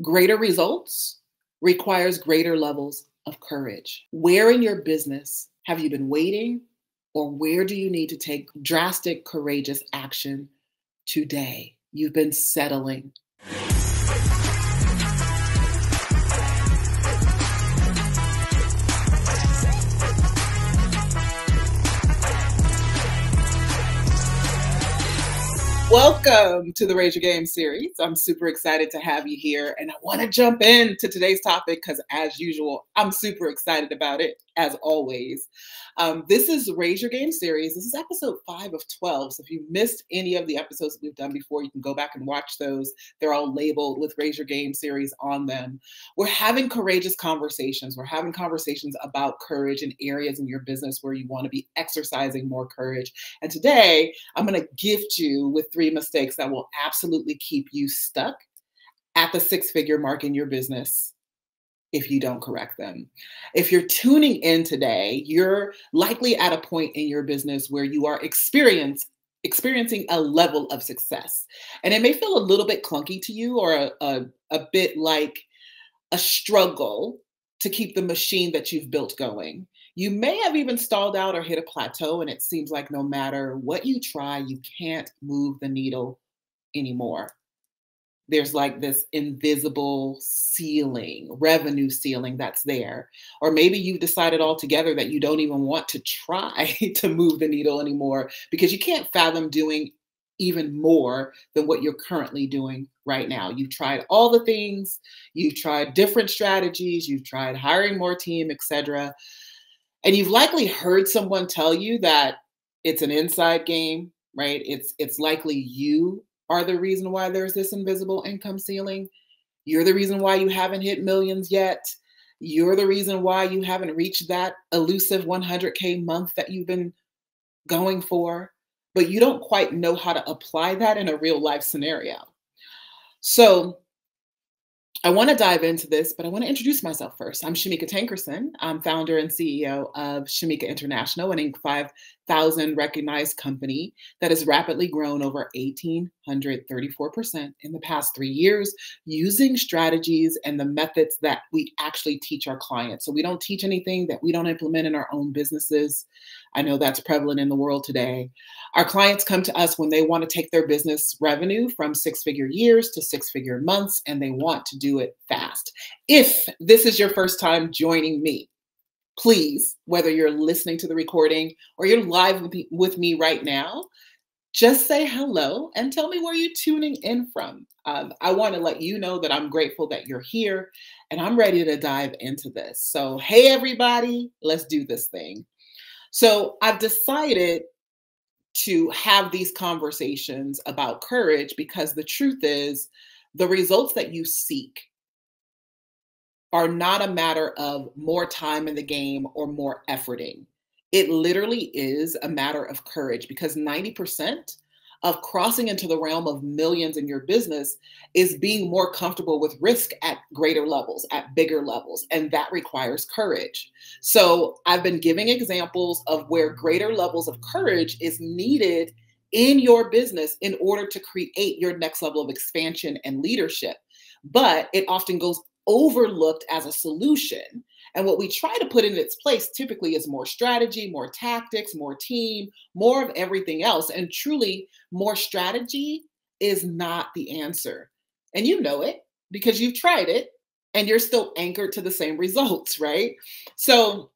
Greater results requires greater levels of courage. Where in your business have you been waiting, or where do you need to take drastic, courageous action today? You've been settling. Welcome to the Raise Your Game series. I'm super excited to have you here, and I want to jump into today's topic because, as usual, I'm super excited about it, as always. This is the Raise Your Game series. This is episode 5 of 12. So if you missed any of the episodes that we've done before, you can go back and watch those. They're all labeled with Raise Your Game series on them. We're having courageous conversations. We're having conversations about courage in areas in your business where you want to be exercising more courage. And today, I'm going to gift you with 3 mistakes that will absolutely keep you stuck at the 6-figure mark in your business if you don't correct them. If you're tuning in today, you're likely at a point in your business where you are experiencing a level of success. And it may feel a little bit clunky to you, or a bit like a struggle to keep the machine that you've built going. You may have even stalled out or hit a plateau, and it seems like no matter what you try, you can't move the needle anymore. There's like this invisible ceiling, revenue ceiling that's there. Or maybe you've decided altogether that you don't even want to try to move the needle anymore because you can't fathom doing even more than what you're currently doing right now. You've tried all the things, you've tried different strategies, you've tried hiring more team, etc. And you've likely heard someone tell you that it's an inside game, right? It's likely you are the reason why there's this invisible income ceiling. You're the reason why you haven't hit millions yet. You're the reason why you haven't reached that elusive 100K month that you've been going for, but you don't quite know how to apply that in a real life scenario. So I want to dive into this, but I want to introduce myself first. I'm Shameca Tankerson. I'm founder and CEO of Shameca International, an Inc. 5,000 recognized company that has rapidly grown over 1,834% in the past 3 years using strategies and the methods that we actually teach our clients. So we don't teach anything that we don't implement in our own businesses. I know that's prevalent in the world today. Our clients come to us when they want to take their business revenue from 6-figure years to 6-figure months, and they want to do it fast. If this is your first time joining me, please, whether you're listening to the recording or you're live with me right now, just say hello and tell me where you're tuning in from. I want to let you know that I'm grateful that you're here and I'm ready to dive into this. So, hey, everybody, let's do this thing. So I've decided to have these conversations about courage because the truth is the results that you seek are not a matter of more time in the game or more efforting. It literally is a matter of courage because 90% of crossing into the realm of millions in your business is being more comfortable with risk at greater levels, at bigger levels, and that requires courage. So I've been giving examples of where greater levels of courage is needed in your business in order to create your next level of expansion and leadership. But it often goes overlooked as a solution. And what we try to put in its place typically is more strategy, more tactics, more team, more of everything else. And truly, more strategy is not the answer. And you know it because you've tried it and you're still anchored to the same results, right? So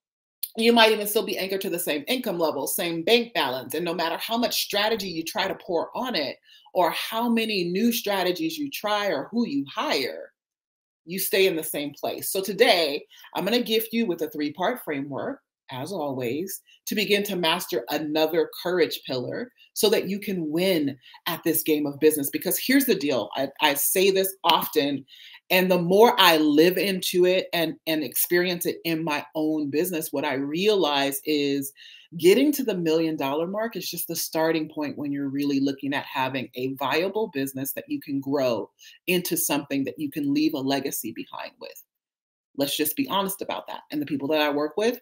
you might even still be anchored to the same income level, same bank balance. And no matter how much strategy you try to pour on it, or how many new strategies you try, or who you hire, you stay in the same place. So today, I'm going to gift you with a 3-part framework, as always, to begin to master another courage pillar so that you can win at this game of business. Because here's the deal. I say this often, and the more I live into it and experience it in my own business, what I realize is getting to the $1 million mark is just the starting point when you're really looking at having a viable business that you can grow into something that you can leave a legacy behind with. Let's just be honest about that. And the people that I work with,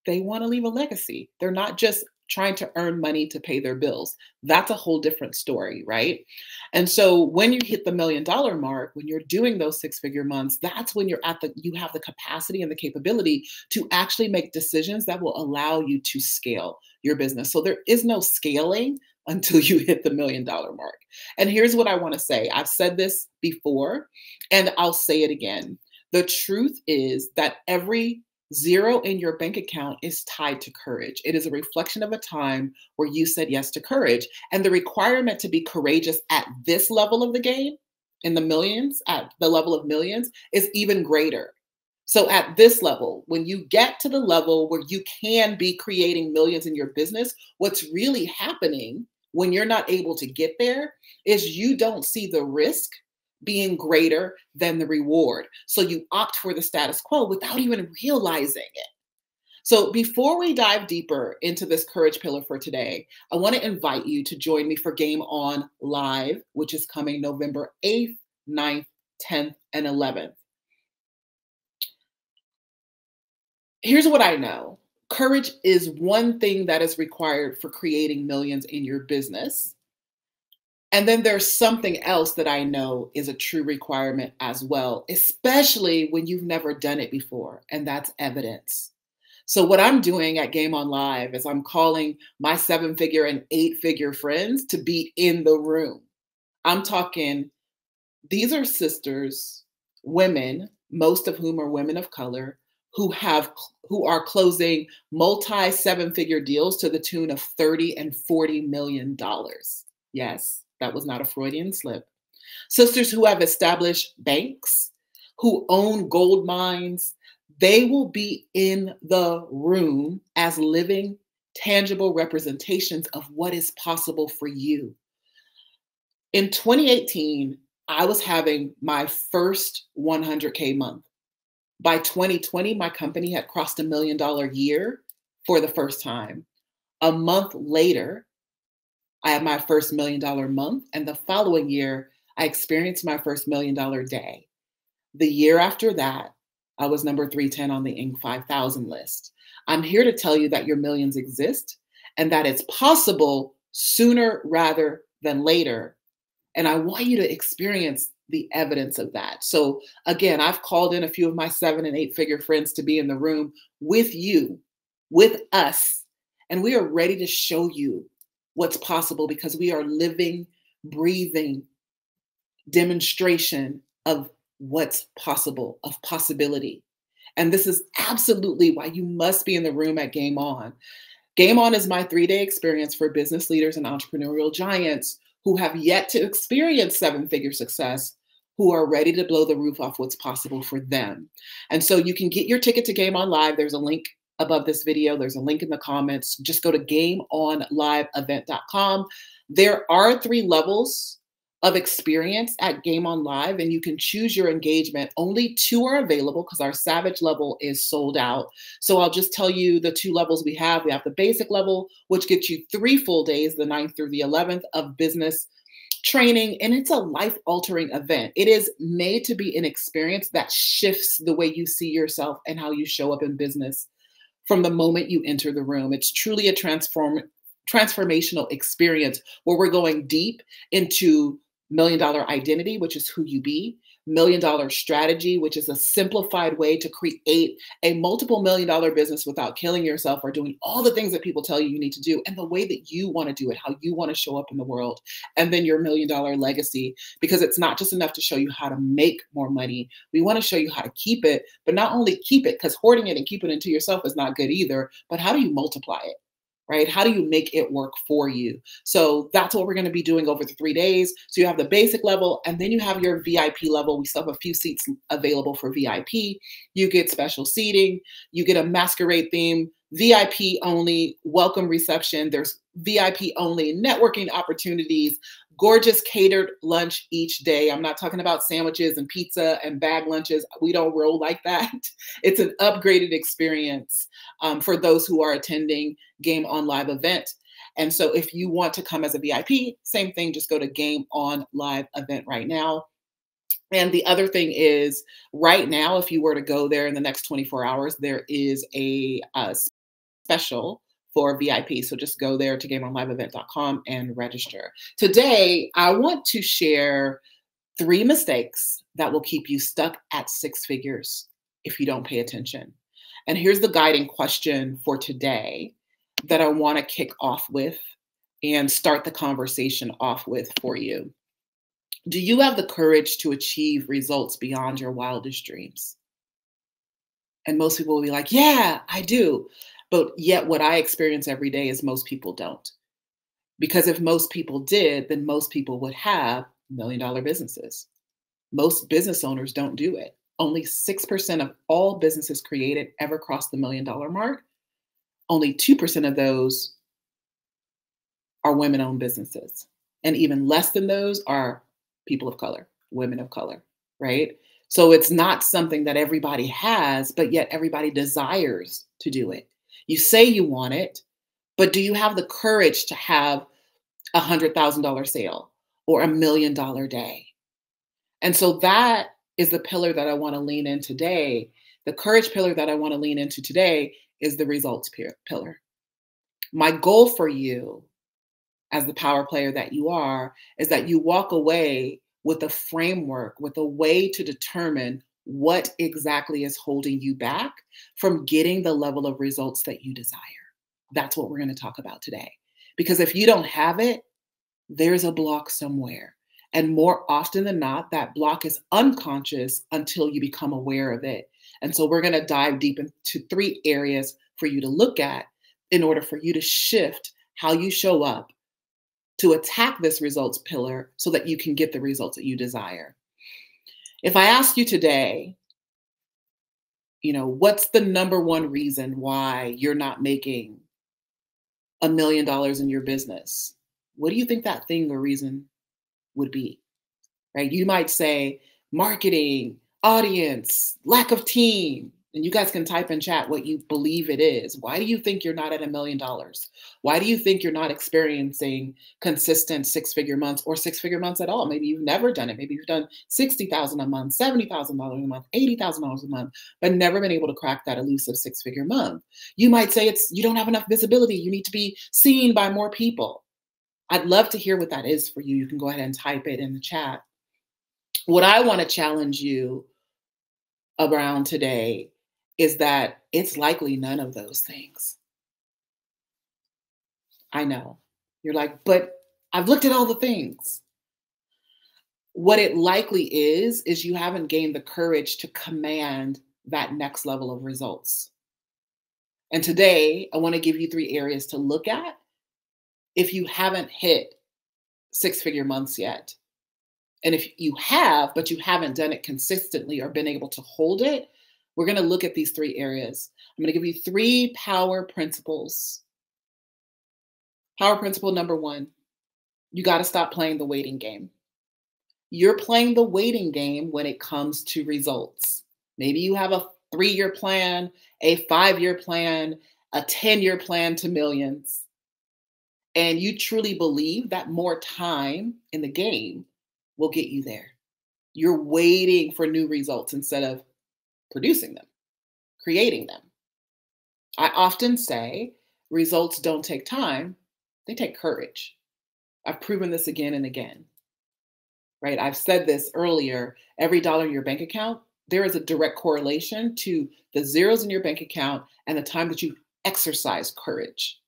they want to leave a legacy. They're not just trying to earn money to pay their bills. That's a whole different story, right? And so when you hit the $1 million mark, when you're doing those six-figure months, that's when you have the capacity and the capability to actually make decisions that will allow you to scale your business. So there is no scaling until you hit the $1 million mark. And here's what I want to say. I've said this before and I'll say it again. The truth is that every zero in your bank account is tied to courage. It is a reflection of a time where you said yes to courage. And the requirement to be courageous at this level of the game, in the millions, at the level of millions, is even greater. So at this level, when you get to the level where you can be creating millions in your business, what's really happening when you're not able to get there is you don't see the risk being greater than the reward. So you opt for the status quo without even realizing it. So before we dive deeper into this courage pillar for today, I want to invite you to join me for Game On Live, which is coming November 8th, 9th, 10th, and 11th. Here's what I know. Courage is one thing that is required for creating millions in your business. And then there's something else that I know is a true requirement as well, especially when you've never done it before, and that's evidence. So what I'm doing at Game On Live is I'm calling my seven-figure and eight-figure friends to be in the room. I'm talking, these are sisters, women, most of whom are women of color, who are closing multi seven-figure deals to the tune of $30 and $40 million. Yes, that was not a Freudian slip. Sisters who have established banks, who own gold mines, they will be in the room as living, tangible representations of what is possible for you. In 2018, I was having my first 100K month. By 2020, my company had crossed $1 million year for the first time. A month later, I had my first $1 million month, and the following year, I experienced my first $1 million day. The year after that, I was number 310 on the Inc. 5000 list. I'm here to tell you that your millions exist and that it's possible sooner rather than later. And I want you to experience the evidence of that. So again, I've called in a few of my 7 and 8-figure friends to be in the room with you, with us, and we are ready to show you what's possible because we are living, breathing demonstration of what's possible, of possibility. And this is absolutely why you must be in the room at Game On. Game On is my 3-day experience for business leaders and entrepreneurial giants who have yet to experience seven-figure success, who are ready to blow the roof off what's possible for them. And so you can get your ticket to Game On Live. There's a link above this video. There's a link in the comments. Just go to gameonliveevent.com. There are 3 levels of experience at Game On Live, and you can choose your engagement. Only 2 are available because our Savage level is sold out. So I'll just tell you the 2 levels we have. We have the basic level, which gets you 3 full days, the 9th through the 11th of business training, and it's a life-altering event. It is made to be an experience that shifts the way you see yourself and how you show up in business from the moment you enter the room. It's truly a transformational experience where we're going deep into $1 million identity, which is who you be, $1 million strategy, which is a simplified way to create a multiple $1 million business without killing yourself or doing all the things that people tell you you need to do, and the way that you want to do it, how you want to show up in the world, and then your $1 million legacy, because it's not just enough to show you how to make more money. We want to show you how to keep it, but not only keep it, because hoarding it and keeping it to yourself is not good either, but how do you multiply it? Right? How do you make it work for you? So that's what we're going to be doing over the 3 days. So you have the basic level, and then you have your VIP level. We still have a few seats available for VIP. You get special seating. You get a masquerade theme, VIP only welcome reception. There's VIP only networking opportunities, gorgeous catered lunch each day. I'm not talking about sandwiches and pizza and bag lunches. We don't roll like that. It's an upgraded experience for those who are attending Game On Live event. And so if you want to come as a VIP, same thing, just go to Game On Live event right now. And the other thing is right now, if you were to go there in the next 24 hours, there is a special for VIP. So just go there to gameonliveevent.com and register. Today, I want to share 3 mistakes that will keep you stuck at 6 figures if you don't pay attention. And here's the guiding question for today that I want to kick off with and start the conversation off with for you. Do you have the courage to achieve results beyond your wildest dreams? And most people will be like, yeah, I do. But yet what I experience every day is most people don't. Because if most people did, then most people would have $1 million businesses. Most business owners don't do it. Only 6% of all businesses created ever cross the $1 million mark. Only 2% of those are women-owned businesses. And even less than those are people of color, women of color, right? So it's not something that everybody has, but yet everybody desires to do it. You say you want it, but do you have the courage to have a $100,000 sale or a $1 million day? And so that is the pillar that I want to lean in today. The courage pillar that I want to lean into today is the results pillar. My goal for you, as the power player that you are, is that you walk away with a framework, with a way to determine what exactly is holding you back from getting the level of results that you desire. That's what we're going to talk about today. Because if you don't have it, there's a block somewhere. And more often than not, that block is unconscious until you become aware of it. And so we're going to dive deep into 3 areas for you to look at in order for you to shift how you show up to attack this results pillar so that you can get the results that you desire. If I ask you today, what's the number one reason why you're not making $1 million in your business? What do you think that thing or reason would be? Right? You might say marketing, audience, lack of team. And you guys can type in chat what you believe it is. Why do you think you're not at $1 million? Why do you think you're not experiencing consistent 6-figure months or 6-figure months at all? Maybe you've never done it. Maybe you've done $60,000 a month, $70,000 a month, $80,000 a month, but never been able to crack that elusive 6-figure month. You might say you don't have enough visibility. You need to be seen by more people. I'd love to hear what that is for you. You can go ahead and type it in the chat. What I want to challenge you around today is that it's likely none of those things. I know. You're like, but I've looked at all the things. What it likely is you haven't gained the courage to command that next level of results. And today, I want to give you 3 areas to look at if you haven't hit 6-figure months yet. And if you have, but you haven't done it consistently or been able to hold it, we're going to look at these 3 areas. I'm going to give you 3 power principles. Power principle number 1, you got to stop playing the waiting game. You're playing the waiting game when it comes to results. Maybe you have a 3-year plan, a 5-year plan, a 10-year plan to millions. And you truly believe that more time in the game will get you there. You're waiting for new results instead of producing them, creating them. I often say results don't take time, they take courage. I've proven this again and again, right? I've said this earlier, every dollar in your bank account, there is a direct correlation to the zeros in your bank account and the time that you exercise courage.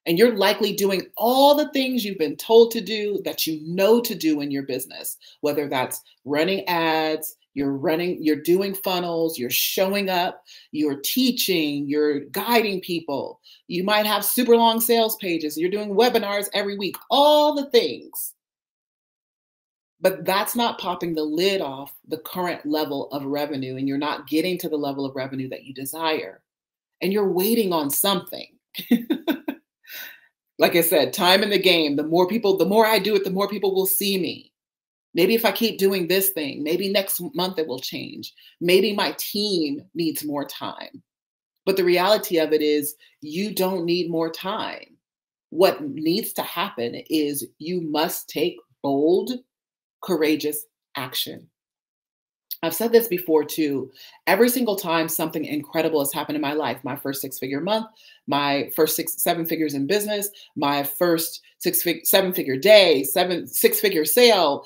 And you're likely doing all the things you've been told to do that you know to do in your business, whether that's running ads, you're doing funnels, you're showing up, you're teaching, you're guiding people. You might have super long sales pages, you're doing webinars every week, all the things. But that's not popping the lid off the current level of revenue, and you're not getting to the level of revenue that you desire. And you're waiting on something. Like I said, time in the game, the more I do it, the more people will see me. Maybe if I keep doing this thing, maybe next month it will change. Maybe my team needs more time. But the reality of it is you don't need more time. What needs to happen is you must take bold, courageous action. I've said this before too. Every single time something incredible has happened in my life, my first six-figure month, my first seven figures in business, my first seven-figure day, six-figure sale,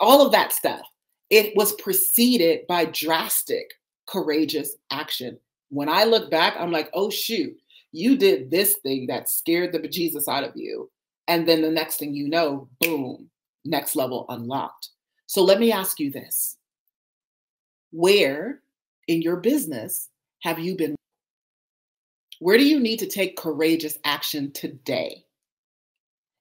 all of that stuff, it was preceded by drastic, courageous action. When I look back, I'm like, oh shoot, you did this thing that scared the bejesus out of you. And then the next thing you know, boom, next level unlocked. So let me ask you this. Where in your business have you been? Where do you need to take courageous action today?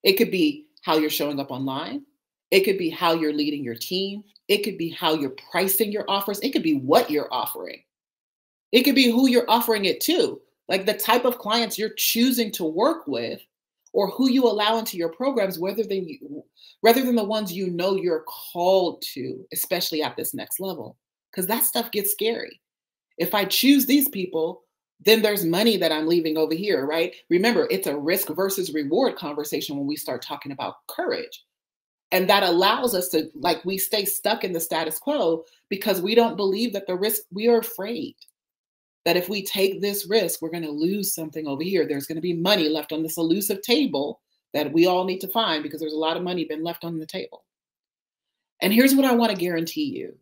It could be how you're showing up online. It could be how you're leading your team. It could be how you're pricing your offers. It could be what you're offering. It could be who you're offering it to, like the type of clients you're choosing to work with or who you allow into your programs, rather than the ones you know you're called to, especially at this next level, because that stuff gets scary. If I choose these people, then there's money that I'm leaving over here, right? Remember, it's a risk versus reward conversation when we start talking about courage. And that allows us to, like, we stay stuck in the status quo because we don't believe that the risk, we are afraid that if we take this risk, we're going to lose something over here. There's going to be money left on this elusive table that we all need to find because there's a lot of money been left on the table. And here's what I want to guarantee you,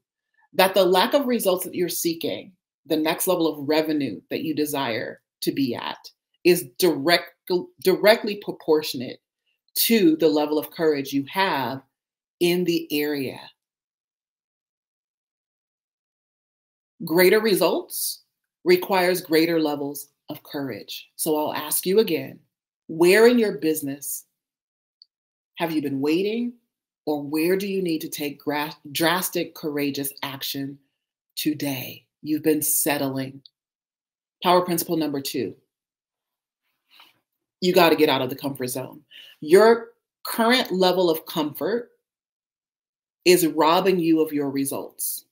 that the lack of results that you're seeking, the next level of revenue that you desire to be at, is directly proportionate to the level of courage you have in the area. Greater results requires greater levels of courage. So I'll ask you again, where in your business have you been waiting, or where do you need to take drastic, courageous action today? You've been settling. Power principle number 2, you got to get out of the comfort zone. Your current level of comfort is robbing you of your results.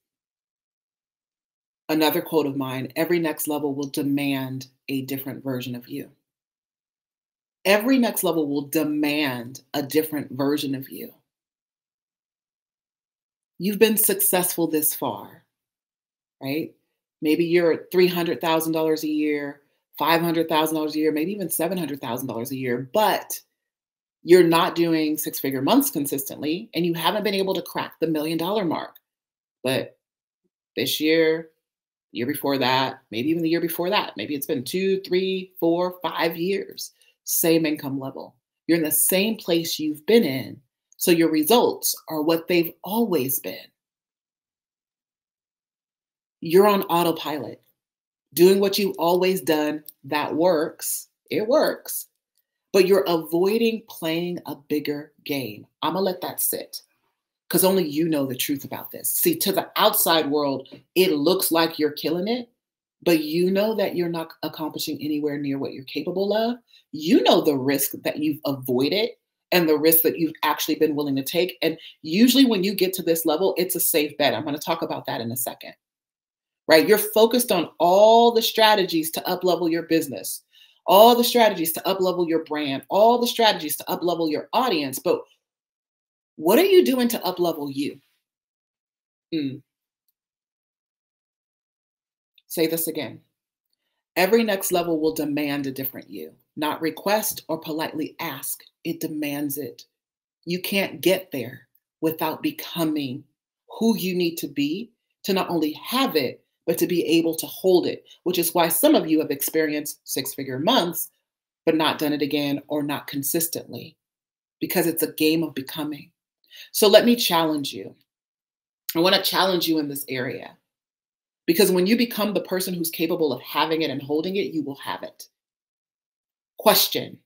Another quote of mine, every next level will demand a different version of you. Every next level will demand a different version of you. You've been successful this far, right? Maybe you're at $300,000 a year, $500,000 a year, maybe even $700,000 a year, but you're not doing six-figure months consistently, and you haven't been able to crack the $1 million mark. But this year, year before that, maybe even the year before that, maybe it's been 2, 3, 4, 5 years, same income level. You're in the same place you've been in, so your results are what they've always been. You're on autopilot, doing what you've always done. That works. It works. But you're avoiding playing a bigger game. I'm going to let that sit because only you know the truth about this. See, to the outside world, it looks like you're killing it, but you know that you're not accomplishing anywhere near what you're capable of. You know the risk that you've avoided and the risk that you've actually been willing to take. And usually when you get to this level, it's a safe bet. I'm going to talk about that in a second, right? You're focused on all the strategies to up-level your business, all the strategies to up-level your brand, all the strategies to up-level your audience. But what are you doing to up-level you? Say this again. Every next level will demand a different you, not request or politely ask. It demands it. You can't get there without becoming who you need to be to not only have it, but to be able to hold it, which is why some of you have experienced six-figure months, but not done it again or not consistently, because it's a game of becoming. So let me challenge you. I want to challenge you in this area. Because when you become the person who's capable of having it and holding it, you will have it. Question,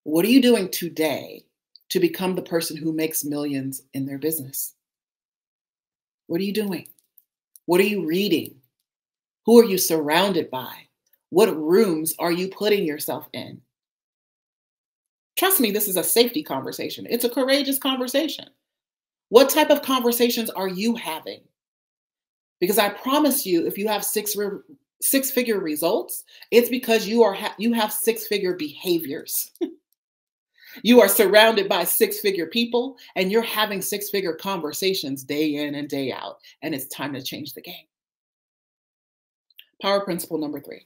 what are you doing today to become the person who makes millions in their business? What are you doing? What are you reading? Who are you surrounded by? What rooms are you putting yourself in? Trust me, this is a safety conversation. It's a courageous conversation. What type of conversations are you having? Because I promise you, if you have six-figure results, it's because you have six-figure behaviors. You are surrounded by six-figure people and you're having six-figure conversations day in and day out. And it's time to change the game. Power principle number 3.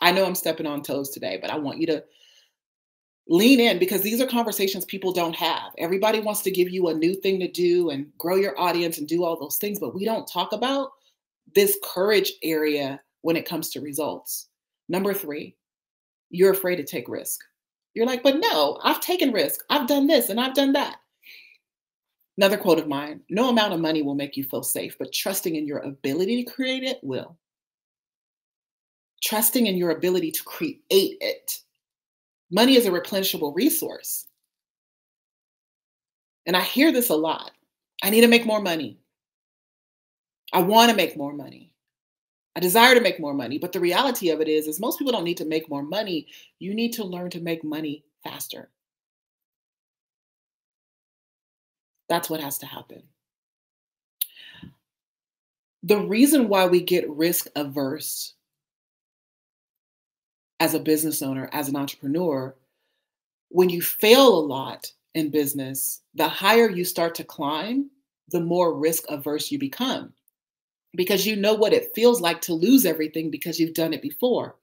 I know I'm stepping on toes today, but I want you to lean in because these are conversations people don't have. Everybody wants to give you a new thing to do and grow your audience and do all those things, but we don't talk about this courage area when it comes to results. Number 3, you're afraid to take risk. You're like, but no, I've taken risk. I've done this and I've done that. Another quote of mine, no amount of money will make you feel safe, but trusting in your ability to create it will. Trusting in your ability to create it. Money is a replenishable resource. And I hear this a lot. I need to make more money. I want to make more money. I desire to make more money. But the reality of it is most people don't need to make more money. You need to learn to make money faster. That's what has to happen. The reason why we get risk averse as a business owner, as an entrepreneur, when you fail a lot in business, the higher you start to climb, the more risk averse you become because you know what it feels like to lose everything because you've done it before.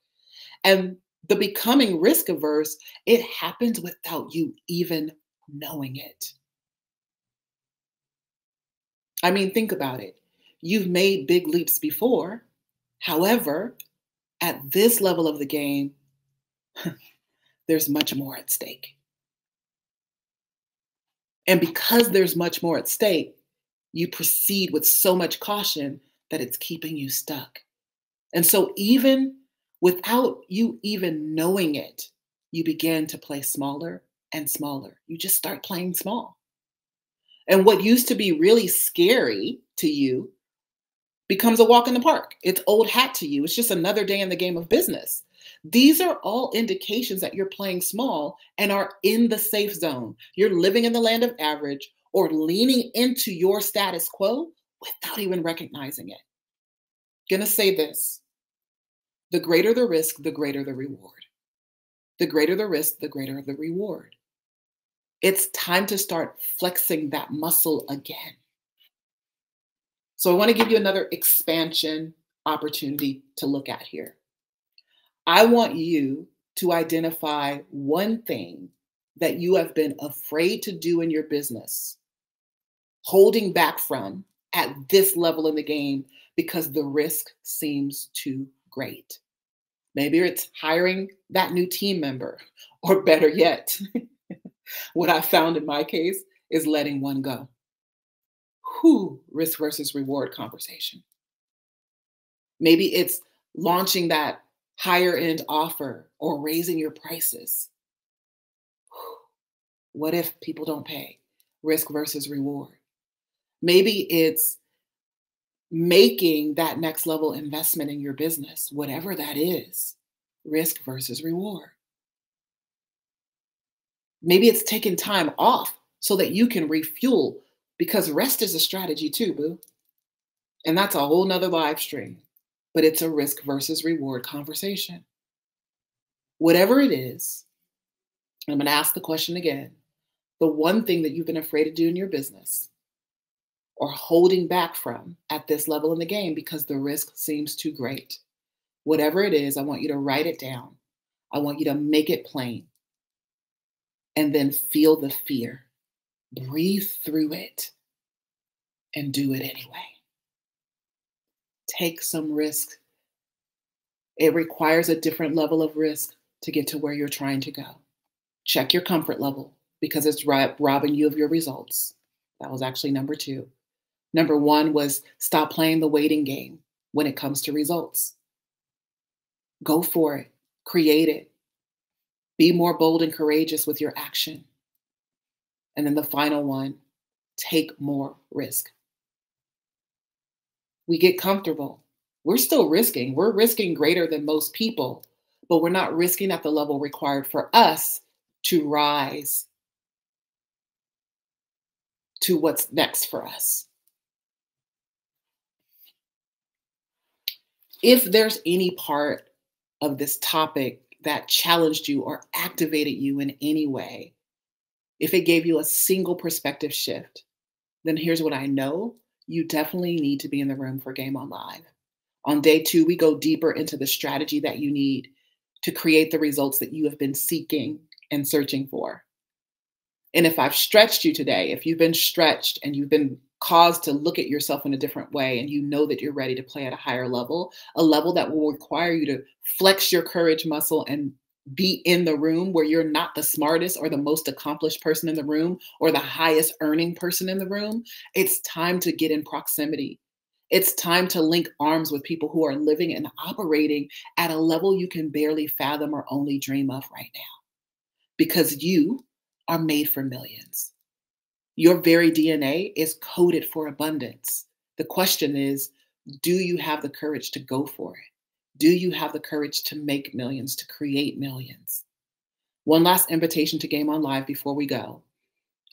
And the becoming risk averse, it happens without you even knowing it. I mean, think about it. You've made big leaps before. However, at this level of the game, there's much more at stake. And because there's much more at stake, you proceed with so much caution that it's keeping you stuck. And so even without you even knowing it, you begin to play smaller and smaller. You just start playing small. And what used to be really scary to you becomes a walk in the park. It's old hat to you. It's just another day in the game of business. These are all indications that you're playing small and are in the safe zone. You're living in the land of average or leaning into your status quo without even recognizing it. Gonna say this. The greater the risk, the greater the reward. The greater the risk, the greater the reward. It's time to start flexing that muscle again. So I want to give you another expansion opportunity to look at here. I want you to identify one thing that you have been afraid to do in your business, holding back from at this level in the game because the risk seems too great. Maybe it's hiring that new team member, or better yet, what I found in my case is letting one go. Risk versus reward conversation. Maybe it's launching that higher end offer or raising your prices. What if people don't pay? Risk versus reward. Maybe it's making that next level investment in your business, whatever that is. Risk versus reward. Maybe it's taking time off so that you can refuel because rest is a strategy too, boo. And that's a whole nother live stream, but it's a risk versus reward conversation. Whatever it is, I'm going to ask the question again. The one thing that you've been afraid to do in your business or holding back from at this level in the game because the risk seems too great. Whatever it is, I want you to write it down. I want you to make it plain. And then feel the fear. Breathe through it and do it anyway. Take some risk. It requires a different level of risk to get to where you're trying to go. Check your comfort level because it's robbing you of your results. That was actually number 2. Number 1 was stop playing the waiting game when it comes to results. Go for it. Create it. Be more bold and courageous with your action. And then the final one, take more risk. We get comfortable. We're still risking. We're risking greater than most people, but we're not risking at the level required for us to rise to what's next for us. If there's any part of this topic that challenged you or activated you in any way, if it gave you a single perspective shift, then here's what I know. You definitely need to be in the room for Game On Live. On day 2, we go deeper into the strategy that you need to create the results that you have been seeking and searching for. And if I've stretched you today, if you've been stretched and you've been caused to look at yourself in a different way, and you know that you're ready to play at a higher level, a level that will require you to flex your courage muscle and be in the room where you're not the smartest or the most accomplished person in the room or the highest earning person in the room, it's time to get in proximity. It's time to link arms with people who are living and operating at a level you can barely fathom or only dream of right now. Because you are made for millions. Your very DNA is coded for abundance. The question is, do you have the courage to go for it? Do you have the courage to make millions, to create millions? One last invitation to Game On Live before we go.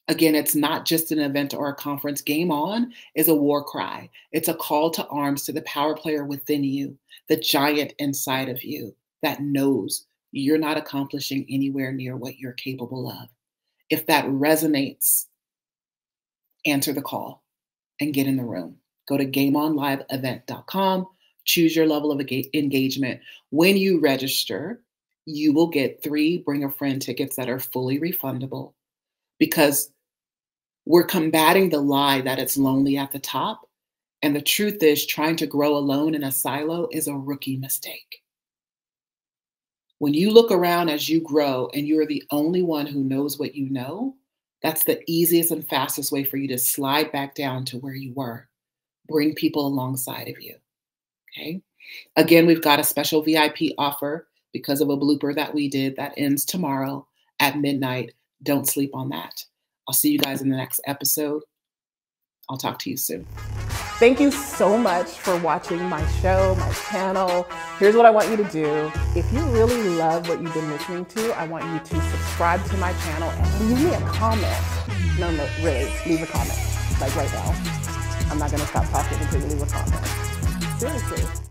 Again, it's not just an event or a conference. Game On is a war cry. It's a call to arms to the power player within you, the giant inside of you that knows you're not accomplishing anywhere near what you're capable of. If that resonates, answer the call and get in the room. Go to GameOnLiveEvent.com, choose your level of engagement. When you register, you will get 3 Bring a Friend tickets that are fully refundable, because we're combating the lie that it's lonely at the top. And the truth is, trying to grow alone in a silo is a rookie mistake. When you look around as you grow and you're the only one who knows what you know, that's the easiest and fastest way for you to slide back down to where you were. Bring people alongside of you, okay? Again, we've got a special VIP offer because of a blooper that we did that ends tomorrow at midnight. Don't sleep on that. I'll see you guys in the next episode. I'll talk to you soon. Thank you so much for watching my show, my channel. Here's what I want you to do. If you really love what you've been listening to, I want you to subscribe to my channel and leave me a comment. No, really, leave a comment, like right now. I'm not gonna stop talking until you leave a comment. Seriously.